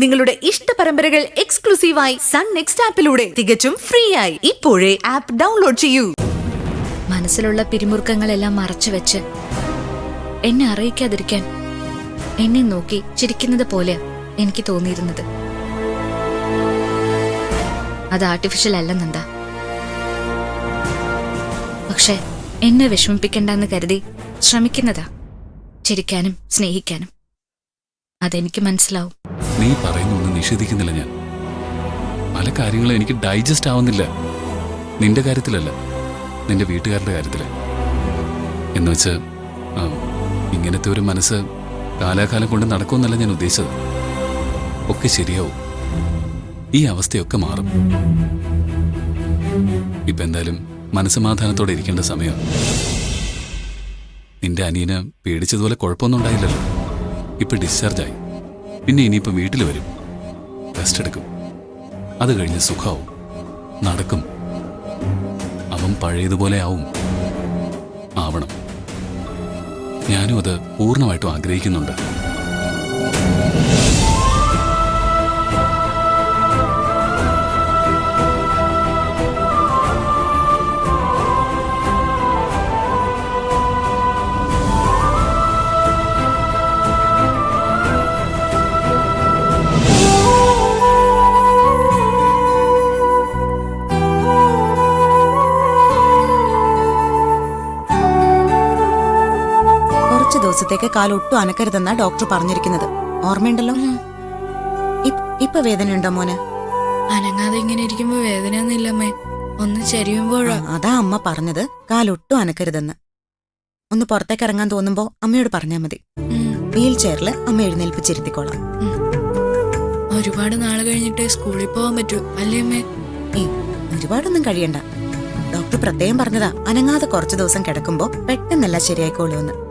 നിങ്ങളുടെ ഇഷ്ട പരമ്പരകൾ എക്സ്ക്ലൂസീവായി സൺ നെക്സ്റ്റ് ആപ്പിലൂടെ തികച്ചും ഫ്രീ ആയി ഇപ്പോഴേ ആപ്പ് ഡൗൺലോഡ് ചെയ്യൂ. മനസ്സിലുള്ള പിരിമുറുക്കങ്ങളെല്ലാം മറച്ചുവെച്ച് എന്നെ അറിയിക്കാതിരിക്കാൻ എന്നെ നോക്കി ചിരിക്കുന്നത് പോലെ എനിക്ക് തോന്നിയിരുന്നത്. അത് ആർട്ടിഫിഷ്യൽ അല്ലെന്നെന്താ. പക്ഷെ എന്നെ വിഷമിപ്പിക്കണ്ടെന്ന് കരുതി ശ്രമിക്കുന്നതാ ചിരിക്കാനും സ്നേഹിക്കാനും. അതെനിക്ക് മനസ്സിലാവും. നീ പറയുന്നൊന്നും നിഷേധിക്കുന്നില്ല. ഞാൻ പല കാര്യങ്ങളും എനിക്ക് ഡൈജസ്റ്റ് ആവുന്നില്ല. നിന്റെ കാര്യത്തിലല്ല, നിന്റെ വീട്ടുകാരുടെ കാര്യത്തില്. എന്നുവെച്ച് ഇങ്ങനത്തെ ഒരു മനസ്സ് കാലാകാലം കൊണ്ട് നടക്കുമെന്നല്ല ഞാൻ ഉദ്ദേശിച്ചത്. ഒക്കെ ശരിയാവും. ഈ അവസ്ഥയൊക്കെ മാറും. ഇപ്പൊ എന്തായാലും മനസ്സമാധാനത്തോടെ ഇരിക്കേണ്ട സമയം. നിന്റെ അനിയന് പേടിച്ചതുപോലെ കുഴപ്പമൊന്നും ഉണ്ടായില്ലല്ലോ. ഇപ്പൊ ഡിസ്ചാർജായി. പിന്നെ ഇനിയിപ്പോ വീട്ടിൽ വരും, റെസ്റ്റ് എടുക്കും. അത് കഴിഞ്ഞ് സുഖാവും, നടക്കും. അവൻ പഴയതുപോലെ ആവണം. ഞാനും അത് പൂർണ്ണമായിട്ടും ആഗ്രഹിക്കുന്നുണ്ട്. ദിവസത്തേക്ക് കാലൊട്ടും അനക്കരുതെന്നാ ഡോക്ടർ പറഞ്ഞിരിക്കുന്നത്. ഓർമ്മയുണ്ടല്ലോ? ഇപ്പൊ വേദനയുണ്ടോ മോന്? അനങ്ങാതെ ഇങ്ങനെ ഇരിക്കുമ്പോ വേദനയൊന്നുമില്ലമ്മേ. ഒന്ന് ചരിയുമ്പോഴാ. അതാ അമ്മ പറഞ്ഞത്, കാലൊട്ടും അനക്കരുതെന്ന്. ഒന്ന് പുറത്തേക്ക് ഇറങ്ങാൻ തോന്നുമ്പോ അമ്മയോട് പറഞ്ഞാ മതി. വീൽ ചെയറിൽ അമ്മ എഴുന്നേൽപ്പിച്ചിരുത്തിക്കോളാം. ഒരുപാട് നാള് കഴിഞ്ഞിട്ട് സ്കൂളിൽ പോവാൻ പറ്റൂ അല്ലേ അമ്മേ? ഒരുപാടൊന്നും കഴിയണ്ട. ഡോക്ടർ പ്രത്യേകം പറഞ്ഞതാ, അനങ്ങാതെ കുറച്ചു ദിവസം കിടക്കുമ്പോ പെട്ടെന്നല്ല ശരിയായിക്കോളൂന്ന്.